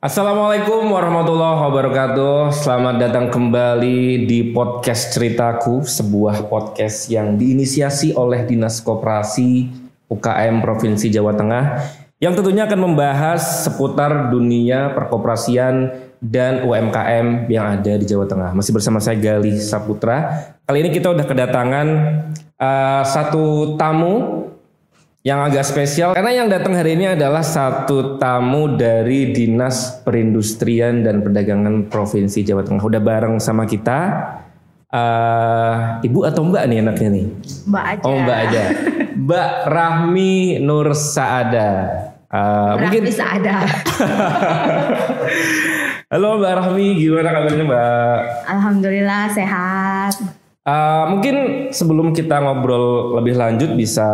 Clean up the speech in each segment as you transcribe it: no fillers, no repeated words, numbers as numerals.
Assalamualaikum warahmatullahi wabarakatuh. Selamat datang kembali di podcast Ceritaku, sebuah podcast yang diinisiasi oleh Dinas Koperasi UKM Provinsi Jawa Tengah yang tentunya akan membahas seputar dunia perkoperasian dan UMKM yang ada di Jawa Tengah. Masih bersama saya Galih Saputra. Kali ini kita udah kedatangan satu tamu yang agak spesial karena yang datang hari ini adalah satu tamu dari Dinas Perindustrian dan Perdagangan Provinsi Jawa Tengah. Udah bareng sama kita. Ibu atau Mbak nih enaknya nih? Mbak aja. Oh, Mbak aja. Mbak Rahmi Nur Saada. Mungkin Saada. Halo Mbak Rahmi, gimana kabarnya Mbak? Alhamdulillah sehat. Mungkin sebelum kita ngobrol lebih lanjut bisa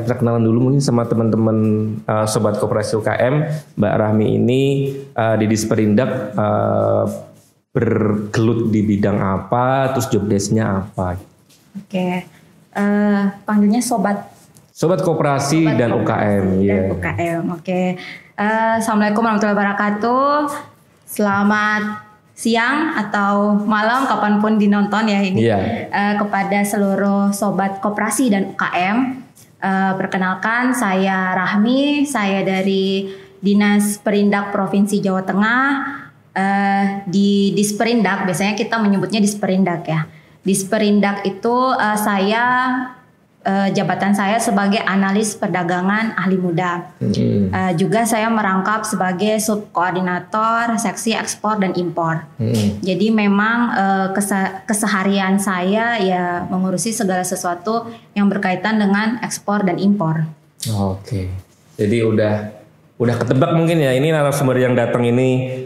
perkenalan dulu mungkin sama teman-teman Sobat Koperasi UKM. Mbak Rahmi ini di Disperindak bergelut di bidang apa, terus job desk-nya apa? Oke, panggilnya Sobat Koperasi dan UKM. Dan UKM, oke. Assalamualaikum warahmatullahi wabarakatuh. Selamat siang atau malam kapanpun dinonton ya ini kepada seluruh Sobat Koperasi dan UKM. Perkenalkan saya Rahmi, saya dari Dinas Perindak Provinsi Jawa Tengah. Di Disperindak biasanya kita menyebutnya Disperindak ya. Disperindak itu jabatan saya sebagai analis perdagangan ahli muda. Juga saya merangkap sebagai subkoordinator seksi ekspor dan impor. Jadi memang keseharian saya ya mengurusi segala sesuatu yang berkaitan dengan ekspor dan impor. Oke. Jadi udah ketebak mungkin ya ini narasumber yang datang ini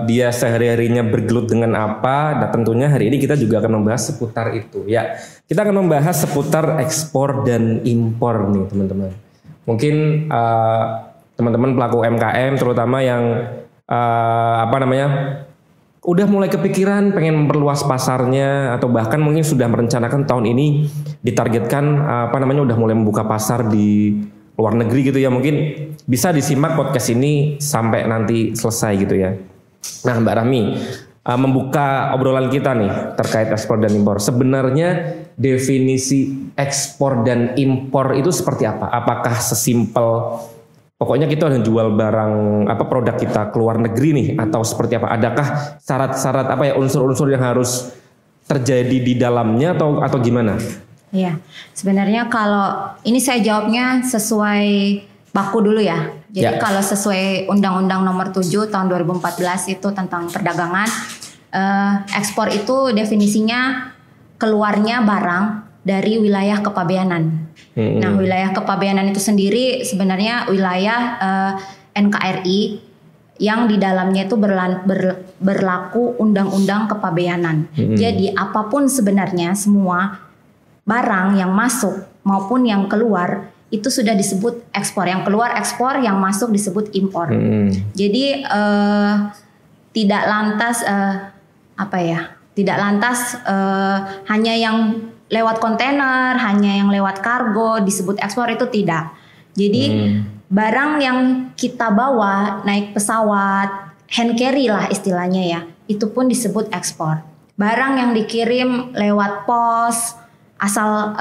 dia sehari-harinya bergelut dengan apa. Nah tentunya hari ini kita juga akan membahas seputar itu ya. Kita akan membahas seputar ekspor dan impor nih teman-teman. Mungkin teman-teman pelaku UMKM terutama yang udah mulai kepikiran pengen memperluas pasarnya atau bahkan mungkin sudah merencanakan tahun ini ditargetkan udah mulai membuka pasar di luar negeri gitu ya, mungkin bisa disimak podcast ini sampai nanti selesai gitu ya. Nah Mbak Rahmi, membuka obrolan kita nih terkait ekspor dan impor. Sebenarnya definisi ekspor dan impor itu seperti apa? Apakah sesimpel pokoknya kita udah jual barang produk kita ke luar negeri nih atau seperti apa? Adakah syarat-syarat unsur-unsur yang harus terjadi di dalamnya atau gimana? Iya, sebenarnya kalau ini saya jawabnya sesuai baku dulu ya. Jadi kalau sesuai Undang-Undang Nomor 7 Tahun 2014 itu tentang perdagangan, ekspor itu definisinya keluarnya barang dari wilayah kepabeanan. Nah, wilayah kepabeanan itu sendiri sebenarnya wilayah NKRI yang di dalamnya itu berlaku Undang-Undang Kepabeanan. Jadi apapun sebenarnya semua barang yang masuk maupun yang keluar itu sudah disebut ekspor. Yang keluar ekspor, yang masuk disebut impor. Jadi tidak lantas hanya yang lewat kontainer, hanya yang lewat kargo disebut ekspor, itu tidak. Jadi barang yang kita bawa naik pesawat, hand carry lah istilahnya ya, itu pun disebut ekspor. Barang yang dikirim lewat pos asal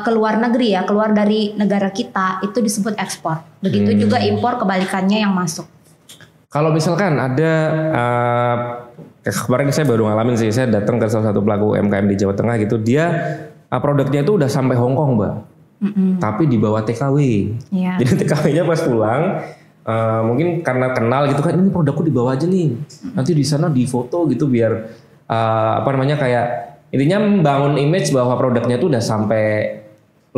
keluar negeri ya, keluar dari negara kita, itu disebut ekspor. Begitu juga impor kebalikannya yang masuk. Kalau misalkan ada kemarin saya baru ngalamin sih, saya datang ke salah satu pelaku UMKM di Jawa Tengah gitu, dia produknya itu udah sampai Hong Kong Mbak, tapi dibawa TKW. Jadi TKW-nya pas pulang mungkin karena kenal gitu kan, ini produkku dibawa aja nih, nanti di sana difoto gitu biar kayak intinya membangun image bahwa produknya itu udah sampai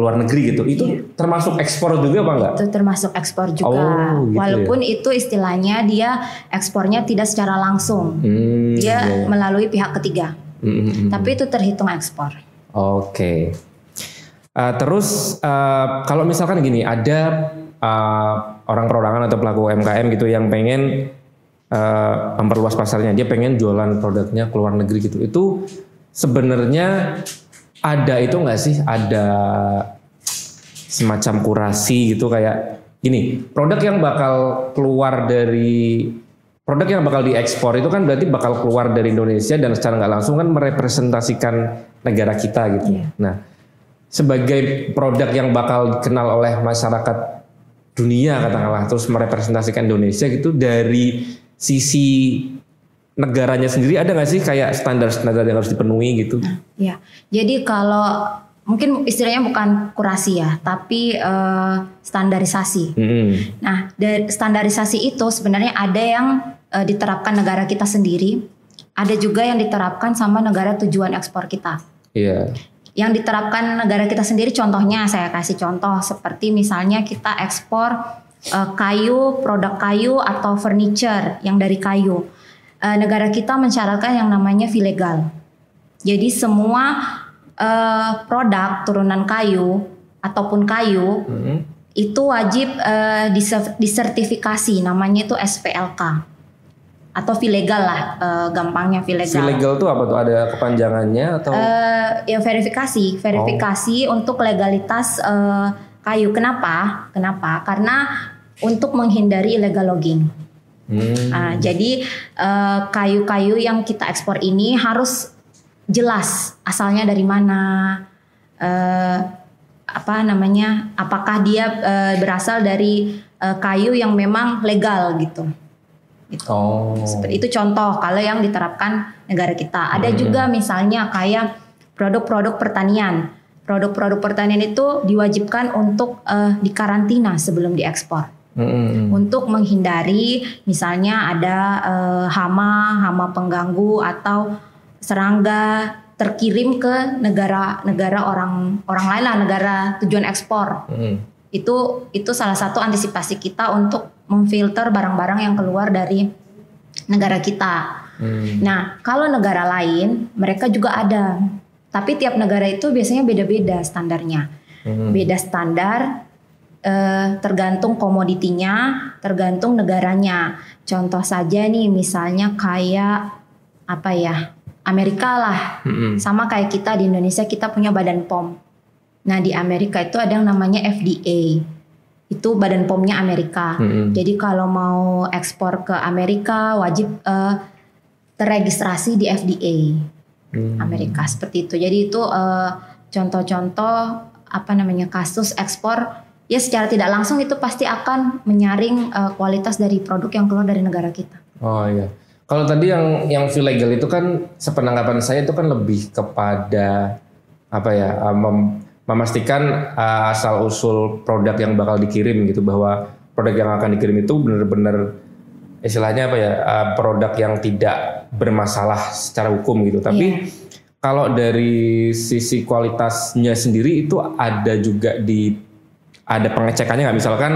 luar negeri gitu. Itu termasuk ekspor juga apa enggak? Itu termasuk ekspor juga. Gitu walaupun itu istilahnya dia ekspornya tidak secara langsung. Dia melalui pihak ketiga. Tapi itu terhitung ekspor. Oke. Terus kalau misalkan gini, ada orang perorangan atau pelaku UMKM gitu yang pengen memperluas pasarnya, dia pengen jualan produknya ke luar negeri gitu. Itu sebenarnya ada itu nggak sih? Ada semacam kurasi gitu kayak gini, produk yang bakal diekspor itu kan berarti bakal keluar dari Indonesia dan secara nggak langsung kan merepresentasikan negara kita gitu. Iya. Nah, sebagai produk yang bakal dikenal oleh masyarakat dunia katakanlah, terus merepresentasikan Indonesia gitu, dari sisi negaranya sendiri ada nggak sih kayak standar-standar yang harus dipenuhi gitu? Ya, jadi kalau mungkin istilahnya bukan kurasi ya, tapi standarisasi. Nah, dari standarisasi itu sebenarnya ada yang diterapkan negara kita sendiri, ada juga yang diterapkan sama negara tujuan ekspor kita. Iya. Yang diterapkan negara kita sendiri, contohnya saya kasih contoh seperti misalnya kita ekspor kayu, produk kayu atau furniture yang dari kayu. Negara kita mensyaratkan yang namanya fee legal. Jadi semua produk turunan kayu ataupun kayu itu wajib disertifikasi, namanya itu SPLK atau fee legal lah, gampangnya fee legal. Fee legal itu apa tuh? Ada kepanjangannya atau? Ya verifikasi untuk legalitas kayu. Kenapa? Karena untuk menghindari illegal logging. Jadi kayu-kayu yang kita ekspor ini harus jelas asalnya dari mana, apakah dia berasal dari kayu yang memang legal gitu. Seperti itu contoh kalau yang diterapkan negara kita. Ada juga misalnya kayak produk-produk pertanian. Produk-produk pertanian itu diwajibkan untuk dikarantina sebelum diekspor. Untuk menghindari misalnya ada hama pengganggu atau serangga terkirim ke negara orang lain lah, negara tujuan ekspor. Itu salah satu antisipasi kita untuk memfilter barang-barang yang keluar dari negara kita. Nah, kalau negara lain mereka juga ada, tapi tiap negara itu biasanya beda-beda standarnya. Beda standar, tergantung komoditinya, tergantung negaranya. Contoh saja nih, misalnya kayak Amerika lah, sama kayak kita di Indonesia kita punya Badan POM. Nah di Amerika itu ada yang namanya FDA, itu Badan POM-nya Amerika. Jadi kalau mau ekspor ke Amerika wajib terregistrasi di FDA Amerika, seperti itu. Jadi itu contoh-contoh kasus ekspor. Ya secara tidak langsung itu pasti akan menyaring kualitas dari produk yang keluar dari negara kita. Oh iya. Kalau tadi yang fee legal itu kan sepenanggapan saya itu kan lebih kepada memastikan asal usul produk yang bakal dikirim gitu, bahwa produk yang akan dikirim itu benar-benar istilahnya produk yang tidak bermasalah secara hukum gitu. Tapi kalau dari sisi kualitasnya sendiri itu ada juga ada pengecekannya nggak? Misalkan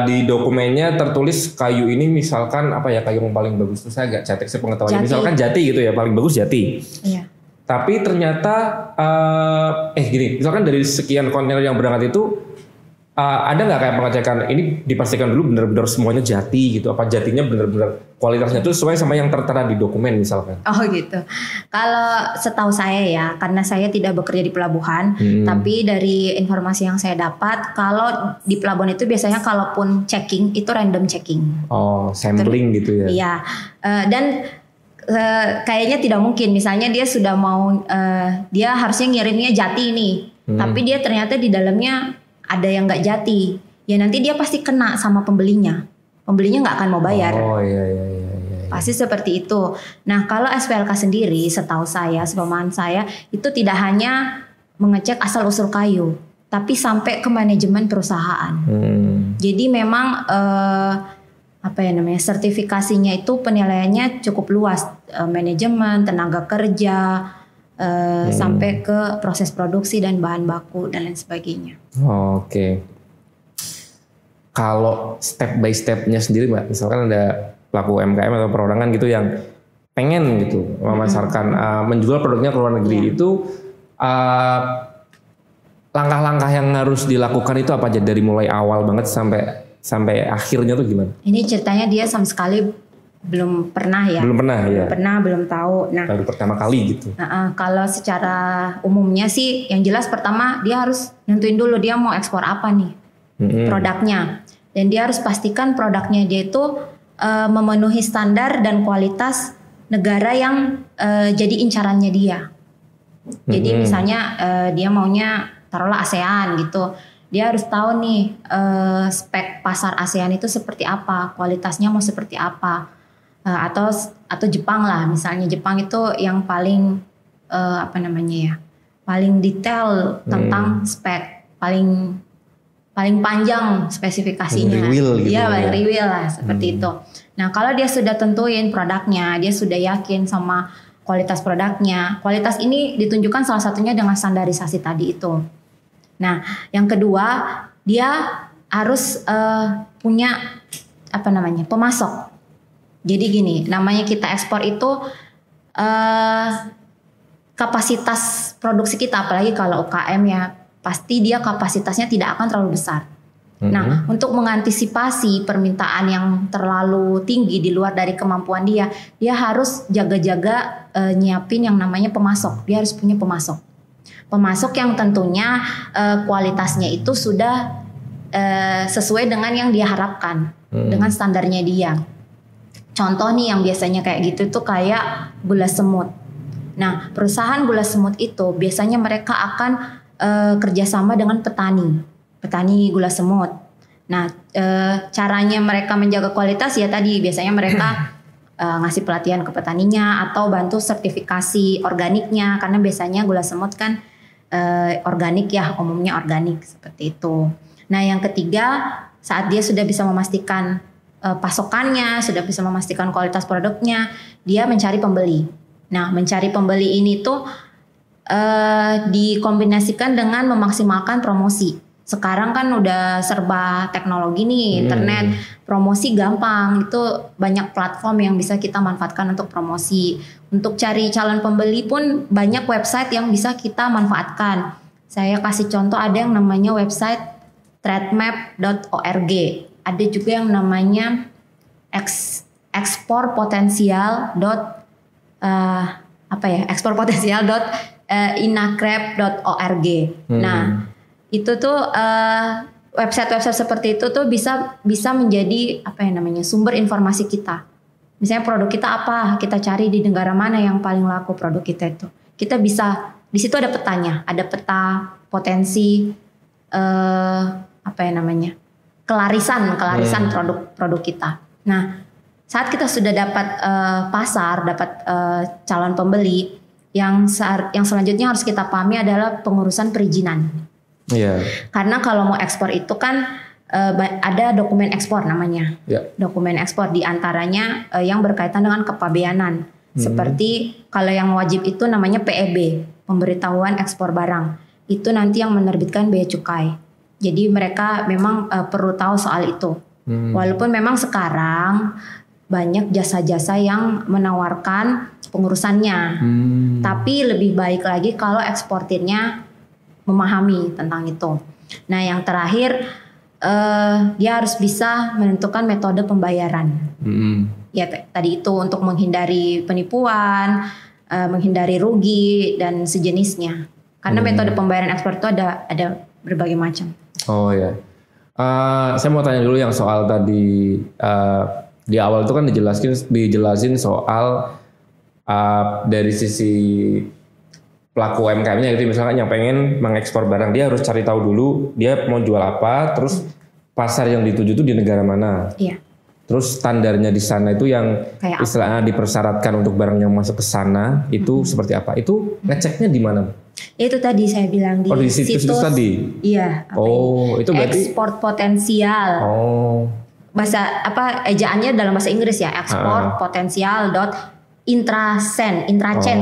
di dokumennya tertulis kayu ini misalkan kayu yang paling bagus, itu saya agak cetek sih pengetahuannya. Misalkan jati gitu ya, paling bagus jati. Iya. Tapi ternyata misalkan dari sekian kontainer yang berangkat itu ada nggak kayak pengecekan ini dipastikan dulu benar-benar semuanya jati gitu, apa jatinya benar-benar kualitasnya itu sesuai sama yang tertera di dokumen misalkan? Oh gitu. Kalau setahu saya ya, karena saya tidak bekerja di pelabuhan, tapi dari informasi yang saya dapat, kalau di pelabuhan itu biasanya kalaupun checking itu random checking. Oh, sampling gitu ya? Iya. Dan kayaknya tidak mungkin. Misalnya dia sudah mau, dia harusnya ngirimnya jati nih, tapi dia ternyata di dalamnya ada yang nggak jati, ya nanti dia pasti kena sama pembelinya nggak akan mau bayar. Oh iya. Pasti seperti itu. Nah kalau SPLK sendiri, setahu saya, sepemahaman saya, itu tidak hanya mengecek asal usul kayu, tapi sampai ke manajemen perusahaan. Jadi memang sertifikasinya itu penilaiannya cukup luas, manajemen, tenaga kerja, sampai ke proses produksi dan bahan baku dan lain sebagainya. Oke. Kalau step by stepnya sendiri Mbak, misalkan ada pelaku UMKM atau perorangan gitu yang pengen gitu memasarkan, menjual produknya ke luar negeri, itu langkah-langkah yang harus dilakukan itu apa aja dari mulai awal banget sampai akhirnya tuh gimana? Ini ceritanya dia sama sekali belum pernah ya. Belum tahu. Nah, baru pertama kali gitu. Kalau secara umumnya sih yang jelas pertama dia harus nentuin dulu dia mau ekspor apa nih. produknya. Dan dia harus pastikan produknya dia itu memenuhi standar dan kualitas negara yang jadi incarannya dia. Jadi misalnya dia maunya taruhlah ASEAN gitu. Dia harus tahu nih spek pasar ASEAN itu seperti apa, kualitasnya mau seperti apa. Atau Jepang lah, misalnya Jepang itu yang paling paling detail tentang spek, paling panjang spesifikasinya. Iya, paling real lah seperti itu. Nah, kalau dia sudah tentuin produknya, dia sudah yakin sama kualitas produknya. Kualitas ini ditunjukkan salah satunya dengan standarisasi tadi itu. Nah, yang kedua, dia harus punya pemasok. Jadi gini, namanya kita ekspor itu kapasitas produksi kita, apalagi kalau UKM ya, pasti dia kapasitasnya tidak akan terlalu besar. Nah, untuk mengantisipasi permintaan yang terlalu tinggi di luar dari kemampuan dia harus jaga-jaga nyiapin yang namanya pemasok. Dia harus punya pemasok. Pemasok yang tentunya kualitasnya itu sudah sesuai dengan yang dia harapkan, dengan standarnya dia. Contoh nih yang biasanya kayak gitu tuh kayak gula semut. Nah, perusahaan gula semut itu biasanya mereka akan kerjasama dengan petani gula semut. Nah, caranya mereka menjaga kualitas ya tadi biasanya mereka ngasih pelatihan ke petaninya atau bantu sertifikasi organiknya, karena biasanya gula semut kan organik ya, umumnya organik seperti itu. Nah, yang ketiga, saat dia sudah bisa memastikan pasokannya, sudah bisa memastikan kualitas produknya, dia mencari pembeli. Nah, mencari pembeli ini tuh dikombinasikan dengan memaksimalkan promosi. Sekarang kan udah serba teknologi nih, internet, promosi gampang, itu banyak platform yang bisa kita manfaatkan untuk promosi. Untuk cari calon pembeli pun banyak website yang bisa kita manfaatkan. Saya kasih contoh, ada yang namanya website trademap.org. Ada juga yang namanya exportpotensial.inakrep.org. Nah, itu tuh website-website seperti itu tuh bisa menjadi sumber informasi kita. Misalnya produk kita apa, kita cari di negara mana yang paling laku produk kita itu. Kita bisa, di situ ada petanya, ada peta potensi kelarisan produk kita. Nah, saat kita sudah dapat pasar, dapat calon pembeli, yang selanjutnya harus kita pahami adalah pengurusan perizinan. Karena kalau mau ekspor itu kan ada dokumen ekspor namanya. Dokumen ekspor diantaranya yang berkaitan dengan kepabeanan. Seperti kalau yang wajib itu namanya PEB, pemberitahuan ekspor barang. Itu nanti yang menerbitkan bea cukai. Jadi mereka memang perlu tahu soal itu. Walaupun memang sekarang banyak jasa-jasa yang menawarkan pengurusannya. Tapi lebih baik lagi kalau eksportirnya memahami tentang itu. Nah, yang terakhir dia harus bisa menentukan metode pembayaran. Ya tadi itu untuk menghindari penipuan, menghindari rugi dan sejenisnya. Karena metode pembayaran ekspor itu ada berbagai macam. Oh ya, saya mau tanya dulu yang soal tadi di awal itu kan dijelasin soal dari sisi pelaku UMKM-nya gitu, misalkan yang pengen mengekspor barang, dia harus cari tahu dulu dia mau jual apa, terus pasar yang dituju itu di negara mana. Terus standarnya di sana itu yang istilahnya dipersyaratkan untuk barang yang masuk ke sana itu seperti apa? Itu ngeceknya di mana? Itu tadi saya bilang di situs tadi. Iya. Itu berarti ekspor potensial. Bahasa ejaannya dalam bahasa Inggris ya, ekspor potensial intracen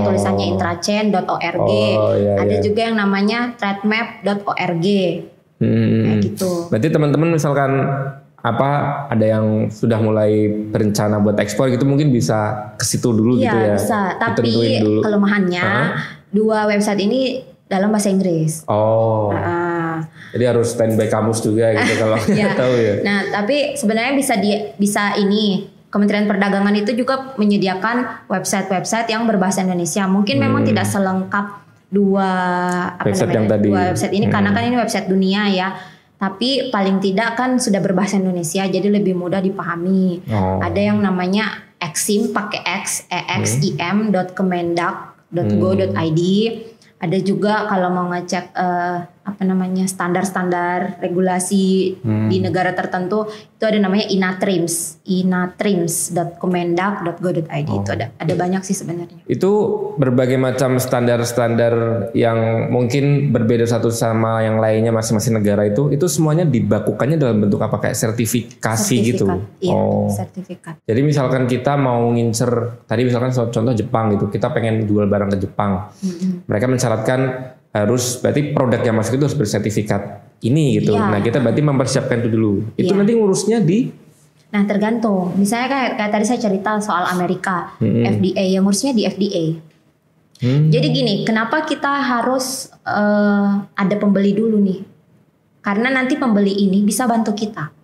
tulisannya intracen.org. Ada juga yang namanya trademap.org. Kayak gitu. Berarti teman-teman misalkan ada yang sudah mulai berencana buat ekspor gitu, mungkin bisa ke situ dulu gitu ya. Iya, bisa. Tapi kelemahannya dua website ini dalam bahasa Inggris. Jadi harus standby kamus juga gitu kalau nggak tahu ya. Nah, tapi sebenarnya bisa ini Kementerian Perdagangan itu juga menyediakan website-website yang berbahasa Indonesia. Mungkin memang tidak selengkap dua website ini karena kan ini website dunia ya. Tapi paling tidak kan sudah berbahasa Indonesia, jadi lebih mudah dipahami. Ada yang namanya Exim, pakai X, exim.kemendak.go.id. Ada juga kalau mau ngecek standar-standar regulasi di negara tertentu, itu ada namanya inatrims.kemendak.go.id. Itu ada banyak sih sebenarnya. Itu berbagai macam standar-standar yang mungkin berbeda satu sama yang lainnya masing-masing negara itu semuanya dibakukannya dalam bentuk apa, kayak sertifikasi gitu. Iya, sertifikat. Jadi misalkan kita mau ngincer, tadi misalkan contoh Jepang gitu, kita pengen jual barang ke Jepang. Mereka mensyaratkan harus berarti produk yang masuk itu harus bersertifikat ini gitu. Nah kita berarti mempersiapkan itu dulu. Itu nanti ngurusnya di? Nah tergantung. Misalnya kayak tadi saya cerita soal Amerika, FDA, yang ngurusnya di FDA. Jadi gini, kenapa kita harus ada pembeli dulu nih? Karena nanti pembeli ini bisa bantu kita.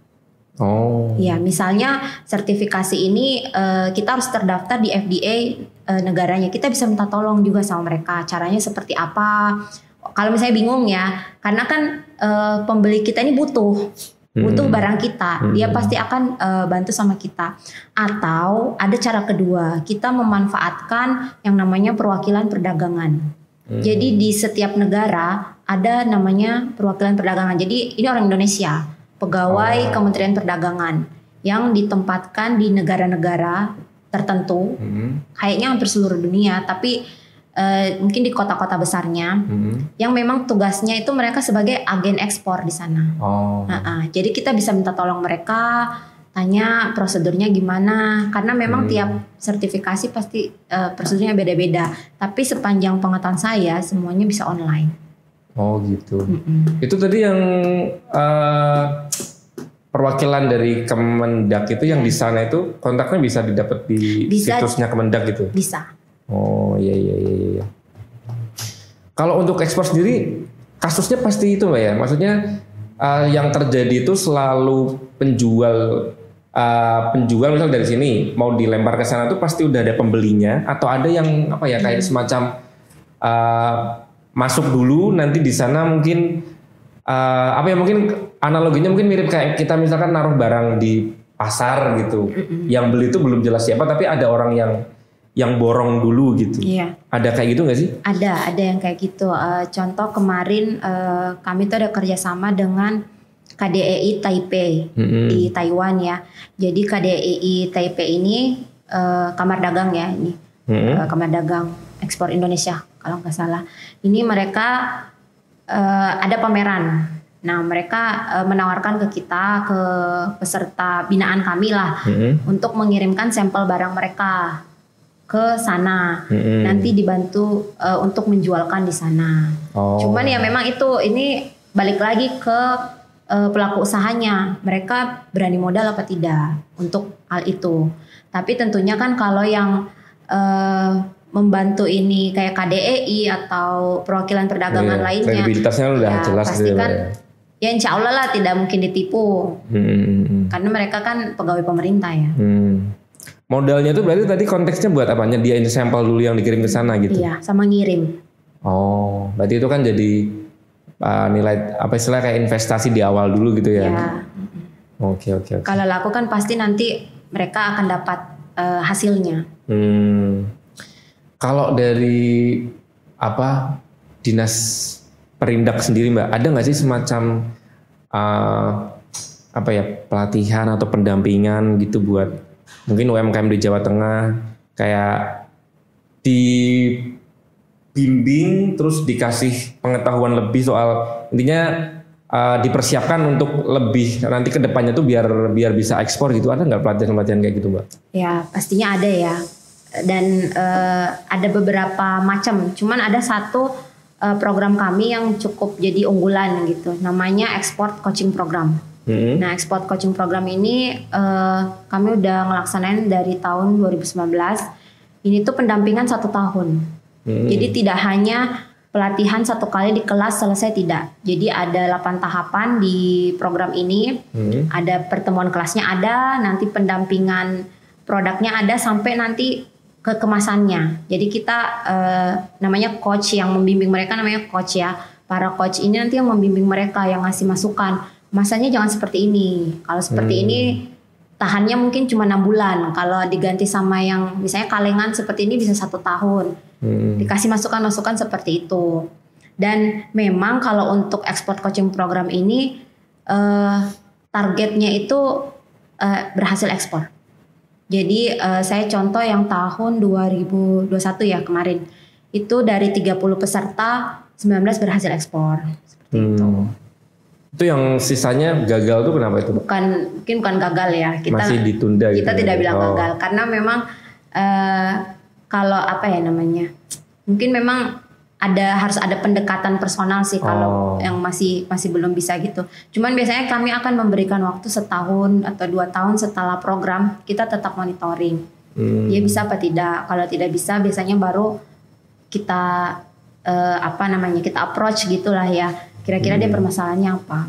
Ya, misalnya sertifikasi ini kita harus terdaftar di FDA negaranya. Kita bisa minta tolong juga sama mereka. Caranya seperti apa? Kalau misalnya bingung ya, karena kan pembeli kita ini butuh barang kita. Dia pasti akan bantu sama kita. Atau ada cara kedua, kita memanfaatkan yang namanya perwakilan perdagangan. Jadi di setiap negara ada namanya perwakilan perdagangan. Jadi ini orang Indonesia, pegawai Kementerian Perdagangan yang ditempatkan di negara-negara tertentu, kayaknya hampir seluruh dunia, tapi mungkin di kota-kota besarnya, yang memang tugasnya itu mereka sebagai agen ekspor di sana. Jadi kita bisa minta tolong mereka, tanya prosedurnya gimana, karena memang tiap sertifikasi pasti prosedurnya beda-beda. Tapi sepanjang pengetahuan saya, semuanya bisa online. Gitu. Itu tadi yang perwakilan dari Kemendak itu yang di sana itu kontaknya bisa didapat di situsnya Kemendak gitu? Bisa. Iya. Kalau untuk ekspor sendiri kasusnya pasti itu Mbak ya? Maksudnya yang terjadi itu selalu penjual misal dari sini mau dilempar ke sana tuh pasti udah ada pembelinya, atau ada yang kayak semacam masuk dulu, nanti di sana mungkin mungkin analoginya mungkin mirip kayak kita misalkan naruh barang di pasar gitu. Yang beli itu belum jelas siapa, tapi ada orang yang borong dulu gitu. Iya. Ada kayak gitu nggak sih? Ada yang kayak gitu. Contoh kemarin kami tuh ada kerjasama dengan KDEI Taipei di Taiwan ya. Jadi KDEI Taipei ini kamar dagang ya ini, kamar dagang ekspor Indonesia kalau nggak salah. Ini mereka ada pameran. Nah mereka menawarkan ke kita, ke peserta binaan kami lah, untuk mengirimkan sampel barang mereka ke sana. Nanti dibantu untuk menjualkan di sana. Cuman ya memang ini balik lagi ke pelaku usahanya. Mereka berani modal apa tidak untuk hal itu. Tapi tentunya kan kalau yang membantu ini kayak KDEI atau perwakilan perdagangan lainnya, kredibilitasnya udah jelas pasti kan ya insya Allah lah tidak mungkin ditipu. Karena mereka kan pegawai pemerintah ya. Modalnya tuh berarti tadi konteksnya buat apanya? Dia sampel dulu yang dikirim ke sana gitu? Iya, sama ngirim. Berarti itu kan jadi nilai istilah kayak investasi di awal dulu gitu ya? Iya. Oke. Kalau laku kan pasti nanti mereka akan dapat hasilnya. Kalau dari dinas perindak sendiri Mbak, ada nggak sih semacam pelatihan atau pendampingan gitu buat mungkin UMKM di Jawa Tengah, kayak dibimbing terus dikasih pengetahuan lebih soal intinya dipersiapkan untuk lebih nanti ke depannya tuh biar bisa ekspor gitu? Ada nggak pelatihan kayak gitu Mbak? Ya pastinya ada ya, dan ada beberapa macam. Cuman ada satu program kami yang cukup jadi unggulan gitu, namanya Export Coaching Program. Nah Export Coaching Program ini kami udah ngelaksanain dari tahun 2019. Ini tuh pendampingan 1 tahun. Jadi tidak hanya pelatihan 1 kali di kelas selesai, tidak. Jadi ada 8 tahapan di program ini. Ada pertemuan kelasnya ada, nanti pendampingan produknya ada, sampai nanti ke kemasannya. Jadi kita namanya coach yang membimbing mereka, namanya coach ya. Para coach ini nanti yang membimbing mereka, yang ngasih masukan. masanya jangan seperti ini. Kalau seperti ini tahannya mungkin cuma 6 bulan. Kalau diganti sama yang misalnya kalengan seperti ini bisa 1 tahun. Dikasih masukan-masukan seperti itu. Dan memang kalau untuk ekspor coaching program ini targetnya itu berhasil ekspor. Jadi saya contoh yang tahun 2021 ya kemarin. Itu dari 30 peserta 19 berhasil ekspor. Seperti itu. Itu yang sisanya gagal tuh kenapa itu? Mungkin bukan gagal ya. Kita masih ditunda gitu. Kita tidak bilang gagal karena memang kalau apa ya namanya? Mungkin memang harus ada pendekatan personal sih kalau yang masih belum bisa gitu. Cuman biasanya kami akan memberikan waktu 1 tahun atau 2 tahun setelah program kita tetap monitoring. Dia bisa apa tidak? Kalau tidak bisa biasanya baru kita kita approach gitulah ya. Kira-kira dia permasalahannya apa?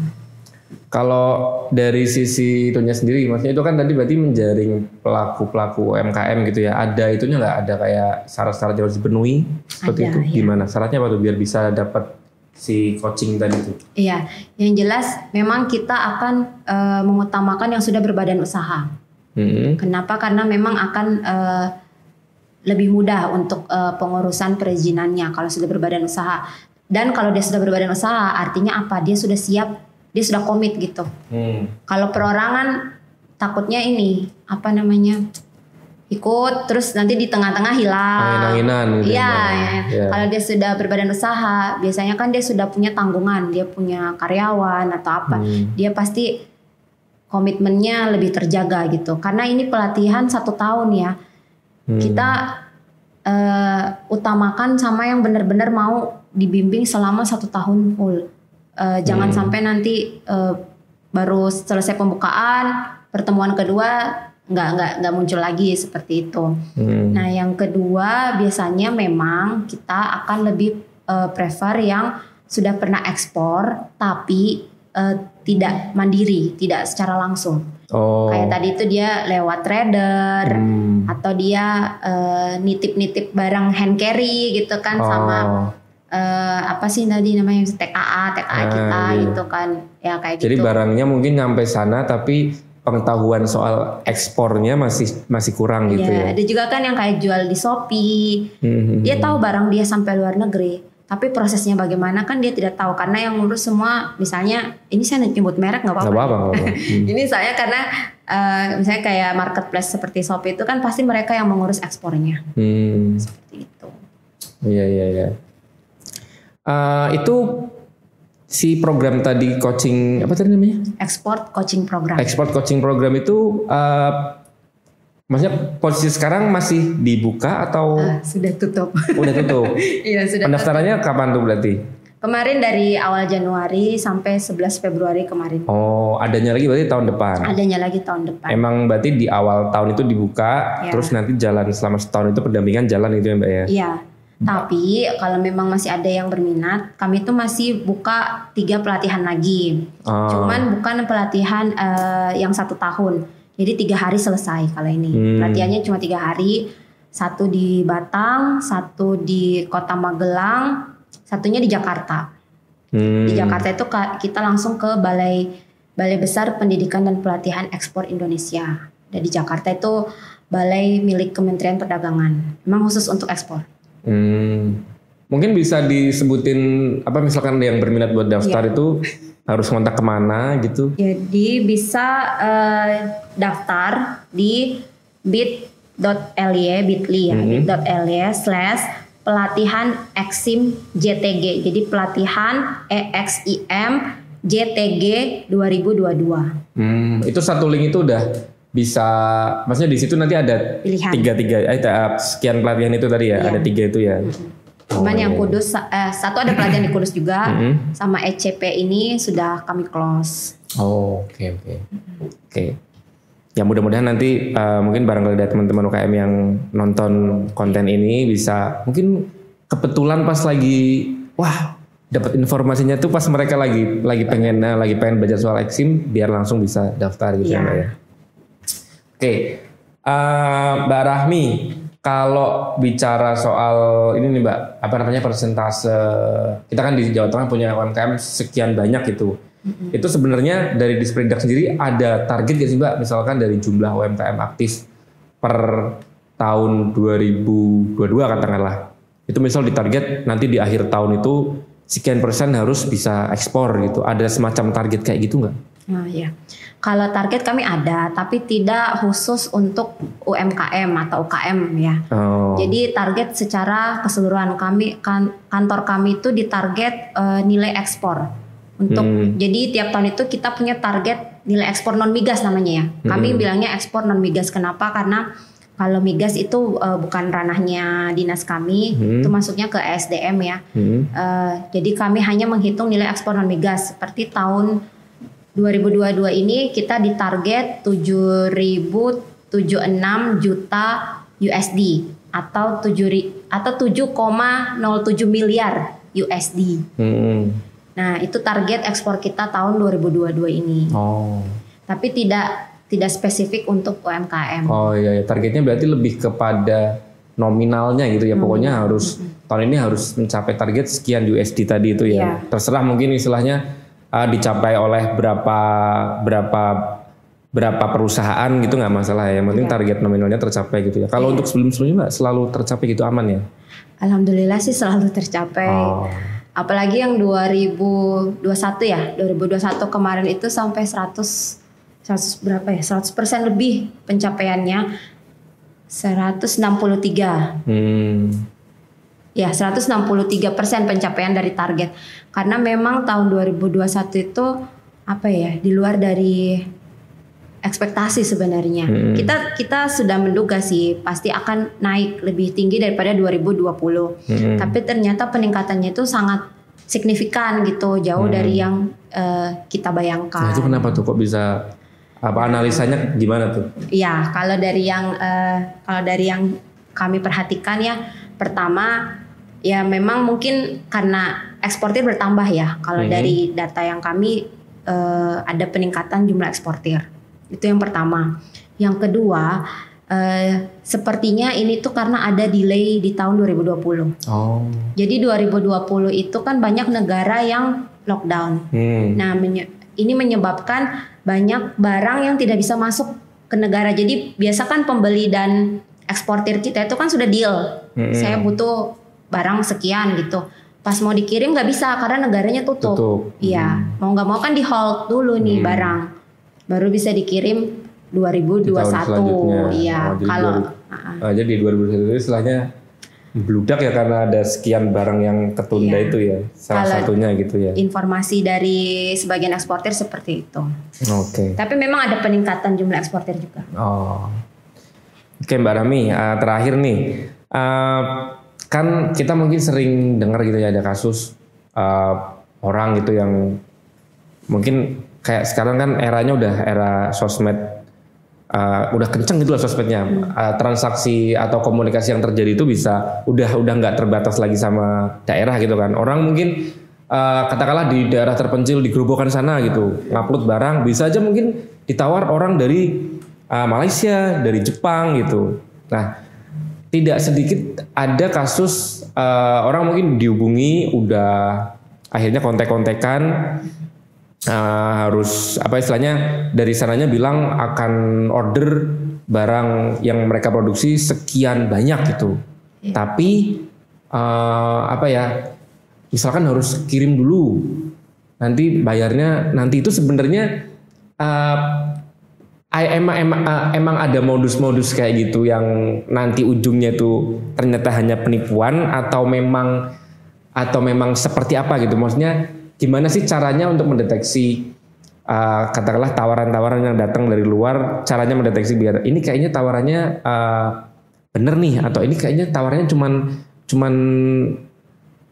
Kalau dari sisi itunya sendiri, maksudnya itu kan tadi berarti menjaring pelaku UMKM gitu ya. Ada itunya nggak? Ada kayak syarat-syarat yang harus dipenuhi seperti itu? Ya. Gimana? Syaratnya apa tuh biar bisa dapat si coaching tadi itu? Iya, yang jelas memang kita akan mengutamakan yang sudah berbadan usaha. Kenapa? Karena memang akan lebih mudah untuk pengurusan perizinannya kalau sudah berbadan usaha. Dan kalau dia sudah berbadan usaha, artinya apa? Dia sudah siap, dia sudah komit gitu. Kalau perorangan takutnya ini ikut terus nanti di tengah-tengah hilang. Angin-anginan. Iya. Kalau dia sudah berbadan usaha, biasanya kan dia sudah punya tanggungan, dia punya karyawan atau apa, dia pasti komitmennya lebih terjaga gitu. Karena ini pelatihan 1 tahun ya, kita utamakan sama yang benar-benar mau dibimbing selama 1 tahun full. Jangan sampai nanti baru selesai pembukaan, pertemuan kedua nggak muncul lagi seperti itu. Nah yang kedua biasanya memang kita akan lebih prefer yang sudah pernah ekspor tapi tidak mandiri, tidak secara langsung. Kayak tadi itu dia lewat trader atau dia nitip-nitip barang hand carry gitu kan sama apa sih tadi namanya TKA kita gitu kan ya kayak gitu. Jadi barangnya mungkin nyampe sana tapi pengetahuan soal ekspornya masih kurang gitu ya. Ada juga kan yang kayak jual di Shopee. Dia tahu barang dia sampai luar negeri, tapi prosesnya bagaimana kan dia tidak tahu karena yang ngurus semua misalnya ini saya nyebut merek nggak apa-apa. Ini saya karena misalnya kayak marketplace seperti Shopee itu kan pasti mereka yang mengurus ekspornya. Seperti itu. Iya. Itu si program tadi coaching apa tadi namanya? Export coaching program. Export coaching program itu maksudnya posisi sekarang masih dibuka atau sudah tutup? Udah tutup. Iya sudah. Pendaftarannya kapan tuh berarti? Kemarin dari awal Januari sampai 11 Februari kemarin. Adanya lagi berarti tahun depan? Adanya lagi tahun depan. Emang berarti di awal tahun itu dibuka, terus nanti jalan selama setahun itu pendampingan jalan gitu ya Mbak ya? Iya. Tapi kalau memang masih ada yang berminat, kami tuh masih buka 3 pelatihan lagi. Cuman bukan pelatihan yang 1 tahun. Jadi 3 hari selesai kalau ini. Pelatihannya cuma 3 hari. 1 di Batang, 1 di Kota Magelang, 1-nya di Jakarta. Di Jakarta itu kita langsung ke Balai Besar Pendidikan dan Pelatihan Ekspor Indonesia. Dan di Jakarta itu balai milik Kementerian Perdagangan. Memang khusus untuk ekspor. Mungkin bisa disebutin apa misalkan yang berminat buat daftar itu harus kontak kemana gitu? Jadi bisa daftar di bit.ly/pelatihan EXIM JTG. Jadi pelatihan EXIM JTG 2022. Itu satu link itu udah bisa, maksudnya di situ nanti ada pilihan. Sekian pelatihan itu tadi ya, ada 3 itu ya. Cuman yang Kudus, 1 ada pelatihan di Kudus juga, sama ECP ini sudah kami close. Oke. Ya mudah-mudahan nanti mungkin barangkali ada teman-teman UKM yang nonton konten ini bisa, mungkin kebetulan pas lagi, dapat informasinya tuh pas mereka lagi pengen belajar soal EXIM, biar langsung bisa daftar gitu ya Mbak ya. Oke, Mbak Rahmi, kalau bicara soal ini nih Mbak, persentase, kita kan di Jawa Tengah punya UMKM sekian banyak gitu. Itu sebenarnya dari Dispredak sendiri ada target gak sih Mbak? Misalkan dari jumlah UMKM aktif per tahun 2022 katakanlah. Itu misal ditarget nanti di akhir tahun itu sekian persen harus bisa ekspor gitu. Ada semacam target kayak gitu nggak? Oh iya. Kalau target kami ada, tapi tidak khusus untuk UMKM atau UKM ya. Oh. Jadi target secara keseluruhan kantor kami itu ditarget nilai ekspor. Jadi tiap tahun itu kita punya target nilai ekspor non migas namanya ya. Kami bilangnya ekspor non migas. Kenapa? Karena kalau migas itu bukan ranahnya dinas kami, itu masuknya ke SDM ya. Jadi kami hanya menghitung nilai ekspor non migas. Seperti tahun 2022 ini kita ditarget 7.076 juta USD atau 7,07 miliar USD. Nah, itu target ekspor kita tahun 2022 ini. Oh. Tapi tidak spesifik untuk UMKM. Oh iya, targetnya berarti lebih kepada nominalnya gitu ya. Pokoknya harus tahun ini harus mencapai target sekian USD tadi itu ya. Terserah mungkin istilahnya dicapai oleh berapa perusahaan gitu nggak masalah ya. Yang penting target nominalnya tercapai gitu ya. Kalau untuk sebelum-sebelumnya Mbak selalu tercapai gitu aman ya? Alhamdulillah sih selalu tercapai. Apalagi yang 2021 ya. 2021 kemarin itu sampai 100 berapa ya? 100% lebih pencapaiannya. 163. Ya, 163% pencapaian dari target. Karena memang tahun 2021 itu apa ya? Di luar dari ekspektasi sebenarnya. Kita sudah menduga sih pasti akan naik lebih tinggi daripada 2020. Tapi ternyata peningkatannya itu sangat signifikan gitu, jauh dari yang kita bayangkan. Nah, itu kenapa tuh kok bisa analisanya gimana tuh? Iya, kalau dari yang kami perhatikan ya, pertama ya memang mungkin karena eksportir bertambah ya. Kalau dari data yang kami ada peningkatan jumlah eksportir. Itu yang pertama. Yang kedua, sepertinya ini tuh karena ada delay di tahun 2020. Jadi 2020 itu kan banyak negara yang lockdown. Nah, ini menyebabkan banyak barang yang tidak bisa masuk ke negara. Jadi biasa kan pembeli dan eksportir kita itu kan sudah deal. Saya butuh barang sekian gitu. Pas mau dikirim nggak bisa karena negaranya tutup. Iya, mau nggak mau kan di hold dulu nih barang. Baru bisa dikirim 2021. Iya, kalau jadi 2021 istilahnya bludak ya karena ada sekian barang yang ketunda itu ya. Salah satunya gitu ya. Informasi dari sebagian eksportir seperti itu. Oke. Tapi memang ada peningkatan jumlah eksportir juga. Oke Mbak Rami, terakhir nih. Kan kita mungkin sering dengar gitu ya ada kasus orang gitu yang mungkin kayak sekarang kan eranya udah era sosmed, udah kenceng gitu lah sosmednya. Transaksi atau komunikasi yang terjadi itu bisa udah nggak terbatas lagi sama daerah gitu kan. Orang mungkin katakanlah di daerah terpencil di Grobogan sana gitu ngupload barang bisa aja mungkin ditawar orang dari Malaysia, dari Jepang gitu. Nah, tidak sedikit ada kasus orang mungkin dihubungi udah akhirnya kontek-kontekan harus apa istilahnya dari sananya bilang akan order barang yang mereka produksi sekian banyak gitu. Tapi apa ya misalkan harus kirim dulu nanti bayarnya nanti itu sebenarnya emang ada modus-modus kayak gitu yang nanti ujungnya itu ternyata hanya penipuan atau memang seperti apa gitu, maksudnya gimana sih caranya untuk mendeteksi katakanlah tawaran-tawaran yang datang dari luar, caranya mendeteksi biar ini kayaknya tawarannya bener nih atau ini kayaknya tawarannya cuman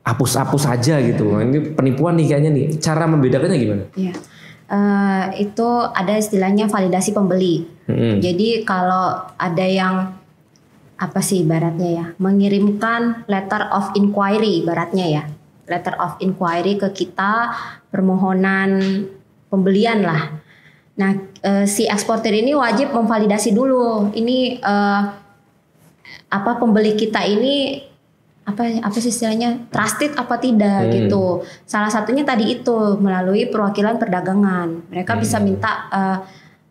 hapus-hapus aja gitu, ini penipuan nih kayaknya nih, cara membedakannya gimana? Iya. Itu ada istilahnya validasi pembeli. Jadi kalau ada yang apa sih ibaratnya ya, mengirimkan letter of inquiry ibaratnya ya, letter of inquiry ke kita, permohonan pembelian lah. Nah, si eksportir ini wajib memvalidasi dulu. Ini pembeli kita ini apa sih istilahnya, trusted apa tidak gitu. Salah satunya tadi itu melalui perwakilan perdagangan. Mereka bisa minta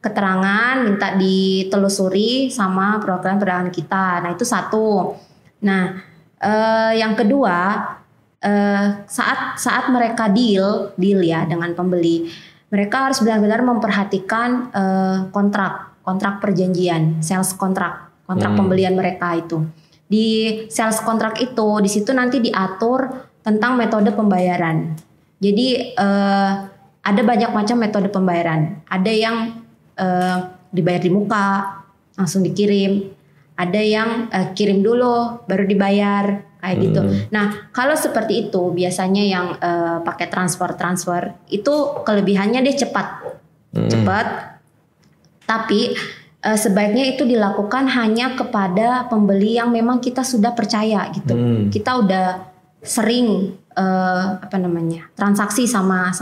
keterangan, minta ditelusuri sama perwakilan perdagangan kita. Nah itu satu. Nah yang kedua, saat mereka deal ya dengan pembeli, mereka harus benar-benar memperhatikan kontrak perjanjian, sales kontrak pembelian mereka itu. Di sales kontrak itu, di situ nanti diatur tentang metode pembayaran. Jadi ada banyak macam metode pembayaran. Ada yang dibayar di muka, langsung dikirim. Ada yang kirim dulu, baru dibayar, kayak gitu. Nah, kalau seperti itu, biasanya yang pakai transfer itu kelebihannya dia cepat, tapi sebaiknya itu dilakukan hanya kepada pembeli yang memang kita sudah percaya gitu. Kita udah sering transaksi sama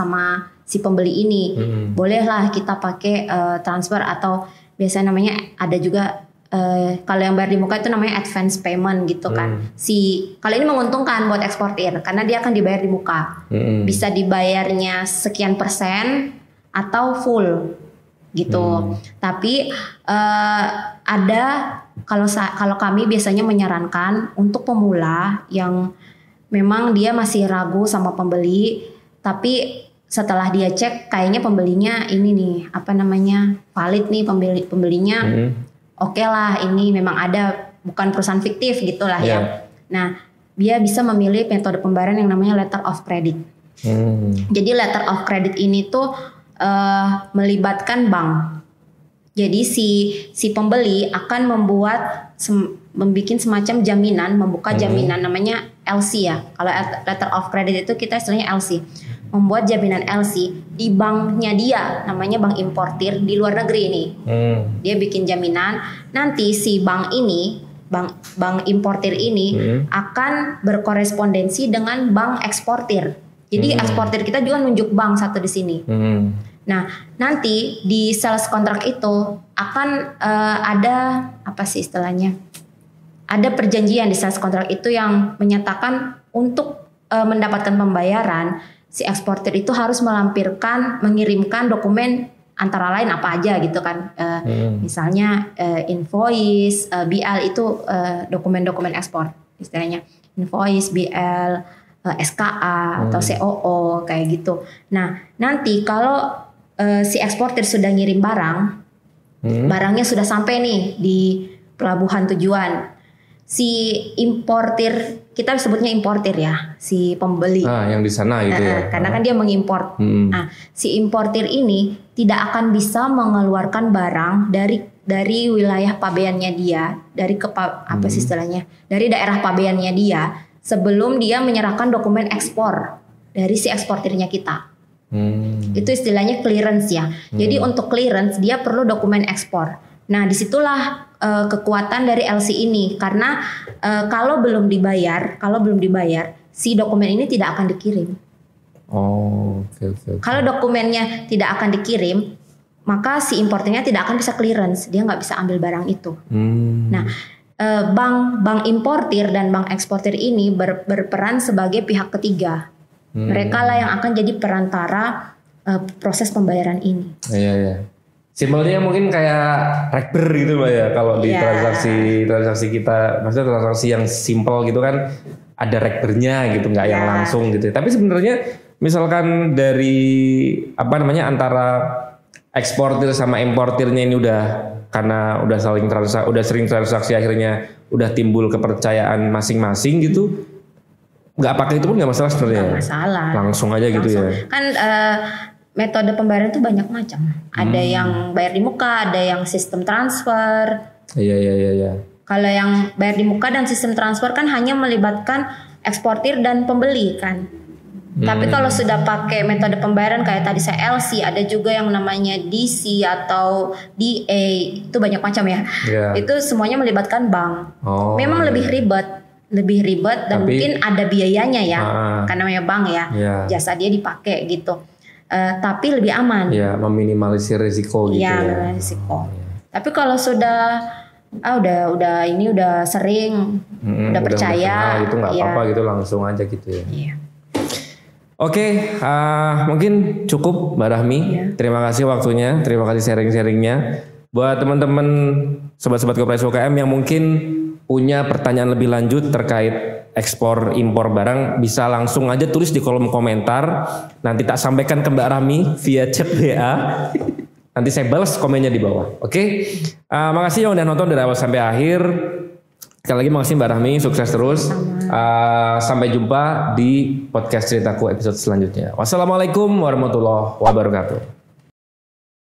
si pembeli ini. Bolehlah kita pakai transfer atau biasanya namanya ada juga kalau yang bayar di muka itu namanya advance payment gitu kan. Kalau ini menguntungkan buat eksportir karena dia akan dibayar di muka. Bisa dibayarnya sekian persen atau full gitu. Tapi ada kalau kami biasanya menyarankan untuk pemula yang memang dia masih ragu sama pembeli, tapi setelah dia cek kayaknya pembelinya ini nih valid nih pembelinya. Oke lah, ini memang ada, bukan perusahaan fiktif gitulah ya. Nah, dia bisa memilih metode pembayaran yang namanya letter of credit. Jadi letter of credit ini tuh melibatkan bank. Jadi si pembeli akan membuat semacam jaminan, membuka jaminan namanya LC ya. Kalau letter of credit itu kita istilahnya LC. Membuat jaminan LC di banknya dia, namanya bank importir di luar negeri ini. Dia bikin jaminan, nanti si bank ini, bank importir ini akan berkorespondensi dengan bank eksportir. Jadi eksportir kita juga nunjuk bank satu di sini. Nah, nanti di sales kontrak itu akan ada apa sih istilahnya? Ada perjanjian di sales kontrak itu yang menyatakan untuk mendapatkan pembayaran, si eksportir itu harus mengirimkan dokumen antara lain apa aja gitu kan. Misalnya invoice, BL itu dokumen-dokumen ekspor istilahnya. Invoice, BL, SKA atau COO kayak gitu. Nah, nanti kalau si eksportir sudah ngirim barang, barangnya sudah sampai nih di pelabuhan tujuan. Si importir, kita sebutnya importir ya, si pembeli. Yang di sana gitu ya. Karena kan dia mengimpor. Nah, si importir ini tidak akan bisa mengeluarkan barang dari wilayah pabeannya dia, dari apa sih istilahnya? Dari daerah pabeannya dia sebelum dia menyerahkan dokumen ekspor dari si eksportirnya kita. Itu istilahnya clearance ya. Jadi untuk clearance dia perlu dokumen ekspor. Nah, disitulah kekuatan dari LC ini, karena kalau belum dibayar, si dokumen ini tidak akan dikirim. Okay. Kalau dokumennya tidak akan dikirim, maka si importernya tidak akan bisa clearance, dia nggak bisa ambil barang itu. Nah, bank importir dan bank eksportir ini berperan sebagai pihak ketiga. Mereka lah yang akan jadi perantara proses pembayaran ini. Iya. Simpelnya mungkin kayak rekber gitu Mbak ya, kalau di transaksi kita, maksudnya transaksi yang simpel gitu kan ada rekbernya gitu, nggak yang langsung gitu. Tapi sebenarnya misalkan dari antara eksportir sama importirnya ini karena udah sering transaksi akhirnya udah timbul kepercayaan masing-masing gitu, nggak pakai itu pun nggak masalah sebenarnya. Nggak masalah. Langsung aja gitu ya. Kan metode pembayaran itu banyak macam. Ada yang bayar di muka, ada yang sistem transfer. Iya. Kalau yang bayar di muka dan sistem transfer kan hanya melibatkan eksportir dan pembeli kan. Tapi kalau sudah pakai metode pembayaran kayak tadi saya LC, ada juga yang namanya DC atau DA, itu banyak macam ya. Itu semuanya melibatkan bank. Memang lebih ribet dan mungkin ada biayanya ya, karena namanya bank ya. Jasa dia dipakai gitu. Tapi lebih aman. Ya, meminimalisir risiko gitu ya. Risiko. Tapi kalau sudah udah sering, udah percaya kenal gitu nggak apa-apa gitu, langsung aja gitu ya. Iya. Oke, mungkin cukup Mbak Rahmi. Terima kasih waktunya, terima kasih sharing-sharingnya. Buat teman-teman sobat-sobat Koperasi UKM yang mungkin punya pertanyaan lebih lanjut terkait ekspor impor barang, bisa langsung aja tulis di kolom komentar. Nanti tak sampaikan ke Mbak Rahmi via chat WA. Nanti saya balas komennya di bawah. Oke, makasih yang udah nonton dari awal sampai akhir. Sekali lagi makasih Mbak Rahmi, sukses terus. Sampai jumpa di podcast Ceritaku episode selanjutnya. Wassalamualaikum warahmatullahi wabarakatuh.